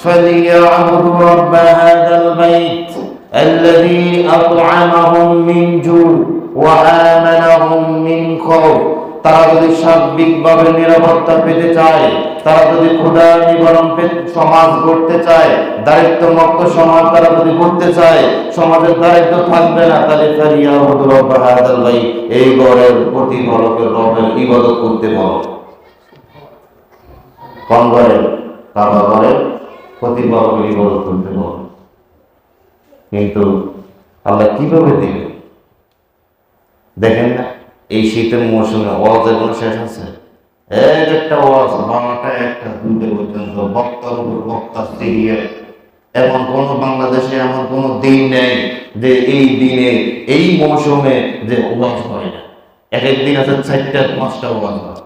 فليعبدوا رب هذا البيت الذي أطعمهم من جوع وآمنهم من خوف। তারা যদি সার্বিকভাবে নিরাপত্তা পেতে চায়, তারা যদি ক্ষুধা নিবারণ সমাজ গড়তে চায়, দারিদ্র্যমুক্ত সমাজ তারা যদি করতে চায়, সমাজের দারিদ্র থাকবে না, তাহলে ফালিয়াবুদু রাব্বা হাযাল বাইত, এই ঘরের প্রতিপালকের রবের ইবাদত করতে বলো। কোন ঘরের? কাবা ঘরের প্রতিপালকের ইবাদত করতে বলো। কিন্তু আল্লাহ কিভাবে দিবে দেখেন না। এই শীতের মৌসুমে ওয়াজের কোনো শেষ আছে? একটা ওয়াজ 12টা 1টা 2টা পর্যন্ত বক্তার উপর বক্তা সিরিয়াল। এমন কোন বাংলাদেশে এমন কোন দিন নেই যে এই দিনে এই মৌসুমে যে ওয়াজ হয় না। এক এক দিন আছে 4টা 5টা ওয়াজ হয়।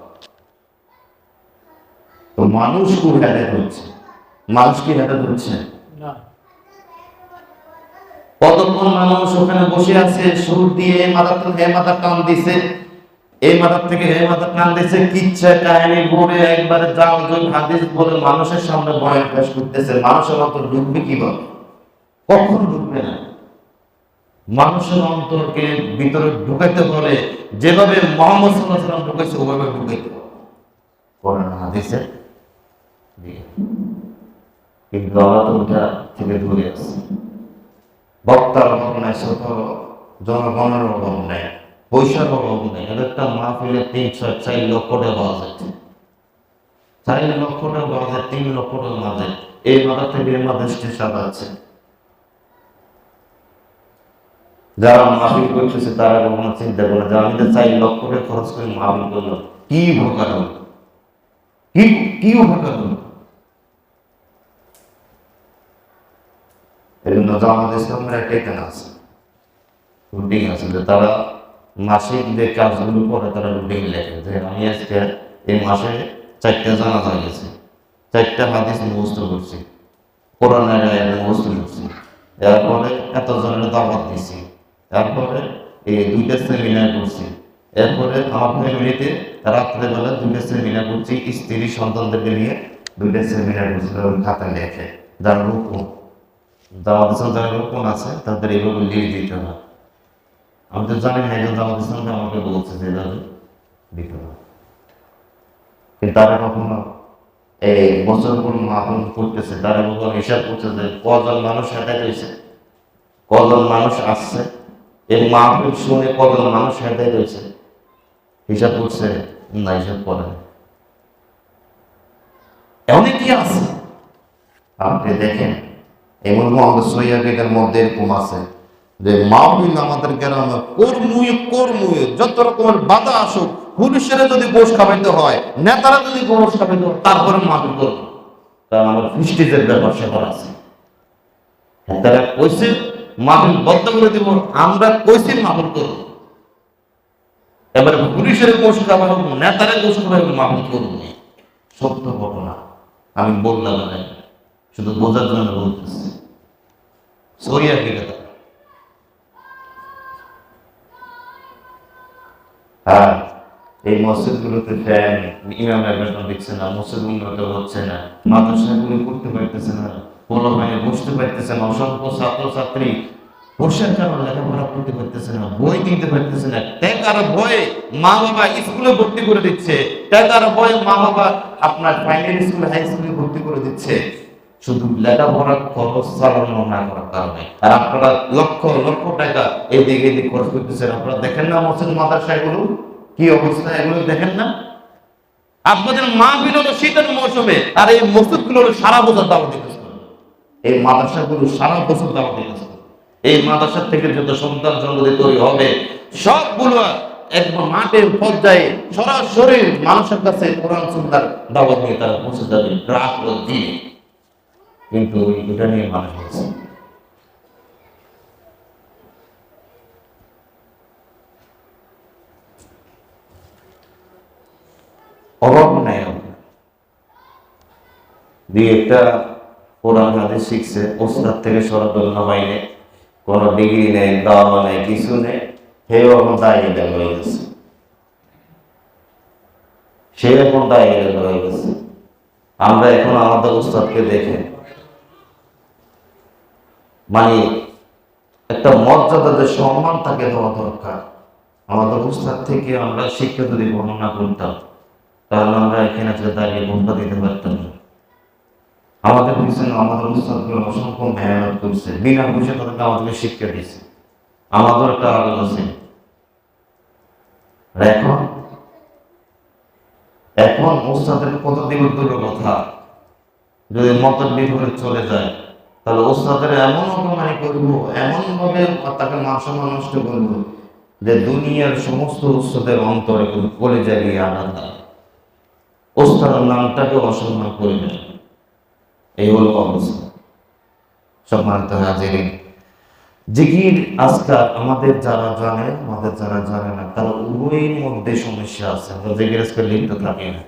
তো মানুষ খুব হেদায়েত হচ্ছে। মানুষ কি হেদায়েত হচ্ছে না? কতক্ষণ মানুষ ওখানে বসে আছে, সুর দিয়ে মাথা টান দিছে, এই মাথার থেকে এই মাথা টান দিছে, কিচ্ছা কাহিনী বলে একবারে জাল জল হাদিস বলে মানুষের সামনে বয়ান পেশ করতেছে। মানুষের অন্তর ঢুকবে কিভাবে? কখন ঢুকবে না। মানুষের অন্তরকে ভিতরে ঢুকাইতে হলে যেভাবে মুহাম্মদ সাল্লাল্লাহু আলাইহি ওয়াসাল্লাম ঢুকাইছে ওভাবে ঢুকাইতে হবে কোরআন হাদিসে দিয়ে। কিন্তু আল্লাহ ওটা থেকে দূরে আছে। বক্তার অভাব নাই, ছোট জনগণের অভাব নাই, পয়সার অভাব নেই। একটা মাহফিলে 3-4 লক্ষ টাকা পাওয়া যাচ্ছে, 4 লক্ষ টাকা পাওয়া যায়, 3 লক্ষ টাকা মাঝে এই মাথা থেকে এই মাথা স্টেশন আছে। যারা মাহফিল করতেছে তারা কখনো চিন্তা করে যে আমি তো 4 লক্ষ টাকা খরচ করে মাহফিল করলাম, কি উপকার হলো, কি উপকার হলো। এই জন্য জামাত ইসলামের একটা এখানে আছে, রুটিন আছে যে তারা মাসিক যে কাজগুলো করে তারা রুটিন লেখে যে আমি আজকে এই মাসে 4টা জানাজা গেছি, 4টা হাদিস মুখস্থ করছি, কোরআনের আয়াত মুখস্থ করছি, এরপরে এতজনের দাওয়াত দিছি, তারপরে এই 2টা সেমিনার করছি, এরপরে আমার ফ্যামিলিতে রাত্রেবেলা 2টা সেমিনার করছি, স্ত্রী সন্তানদেরকে নিয়ে 2টা সেমিনার করছি। খাতা লেখে যারা রুকুন দাওয়াত ইসলাম যারা রুকুন আছে তাদের এইভাবে লিখে দিতে হয়। আমি তো জানি না, একজন জামাত ইসলামকে আমাকে বলছে যে এভাবে দিতে হবে। কিন্তু তারা কখনো এই বছর কোন মাহফিল করতেছে, তারা কখনো হিসাব করছে যে কজন মানুষ হেদায়েত হয়েছে, কজন মানুষ আসছে, এই মাহফিল শুনে কজন মানুষ হেদায়েত হয়েছে হিসাব করছে না? হিসাব করে অনেকেই আছে। আপনি দেখেন এমন আমাদের সহিদের মধ্যে এরকম আছে যে মাহফিল আমাদের গ্রামে কর্মুয়ে যত রকমের বাধা আসুক, পুলিশের যদি গোশ খাবাইতে হয়, নেতারা যদি গোশ খাবাইতে হয়, তারপরে মাহফিল করব। কারণ আমার ফিস্টিজের ব্যাপার সেবার আছে। নেতারা কইছে মাহফিল বন্ধ করে দিব, আমরা কইছি মাহফিল করব। এবারে পুলিশের গোশ খাবার হোক, নেতারা গোশ খাবার মাহফিল করব। সত্য ঘটনা আমি বললাম না, শুধু বোঝার জন্য বলতেছি। সরিয়া কি কথা? হ্যাঁ, এই মসজিদগুলোতে ফ্যান, ইমামের বেতন দিচ্ছে না, মসজিদ উন্নত হচ্ছে না, মাদ্রাসাগুলো করতে পারতেছে না, পোলাপাইনে বসতে পারতেছে না, অসংখ্য ছাত্রছাত্রী বর্ষার কারণে লেখাপড়া করতে পারতেছে না, বই কিনতে পারতেছে না, টাকার ভয়ে মা বাবা স্কুলে ভর্তি করে দিচ্ছে, টাকার ভয়ে মা বাবা আপনার প্রাইমারি স্কুল হাই স্কুলে ভর্তি করে দিচ্ছে, শুধু লেখাপড়ার খরচ চালানো না করার কারণে। আর আপনারা লক্ষ লক্ষ টাকা এদিক খরচ করতেছেন। আপনারা দেখেন না মসজিদ মাদ্রাসা এগুলো কি অবস্থা, এগুলো দেখেন না? আপনাদের মাহফিল হলো শীতের মৌসুমে, আর এই মসজিদগুলো হলো সারা বছর দাওয়াত দিতেছে, এই মাদ্রাসাগুলো সারা বছর দাওয়াত দিতেছে। এই মাদ্রাসা থেকে যত সন্তান সন্ততি তৈরি হবে সবগুলো একদম মাঠের পর্যায়ে সরাসরি মানুষের কাছে কোরআন সুন্নাহর দাওয়াত নিয়ে তারা পৌঁছে যাবে রাত ও দিন। কিন্তু এটা নিয়ে মানুষ আছে অভাব নাই। দুই একটা কোরআন হাদিস শিখছে, ওস্তাদ থেকে সরাদুল্লাহ বাইরে, কোনো ডিগ্রি নেই, দাওয়া নেই, কিছু নেই, সেও এখন দায়িত্ব হয়ে গেছে, সে এখন দায়িত্ব হয়ে গেছে। আমরা এখন আমাদের ওস্তাদকে দেখে মানে একটা মর্যাদাদের সম্মান তাকে দেওয়া দরকার। আমাদের উস্তাদ থেকে আমরা শিক্ষা যদি বর্ণনা করতাম, তাহলে আমরা এখানে যে দাঁড়িয়ে বন্ধা দিতে পারতাম না। আমাদের পিছনে আমাদের উস্তাদগুলো অসংখ্য মেহনত করছে, বিনা পয়সা তাদেরকে আমাদেরকে শিক্ষা দিচ্ছে, আমাদের একটা আলোচ আছে। আর এখন এখন উস্তাদের কত দূরের কথা, যদি মতের বিপরীত চলে যায়, তাহলে ওস্তাদের এমন অপমানি করবো, এমন ভাবে তাকে মান সম্মান নষ্ট করবো, যে দুনিয়ার সমস্ত উস্তাদের অন্তরে কলিজা গিয়ে আলাদা, ওস্তাদের নামটাকে অসম্মান করে দেয়। এই হলো অবস্থা। সম্মানিত হাজিরিন, জিকির আজকাল আমাদের যারা জানে, আমাদের যারা জানে না, তারা উভয়ের মধ্যে সমস্যা আছে। আমরা জিকির আজকাল লিপ্ত থাকি না।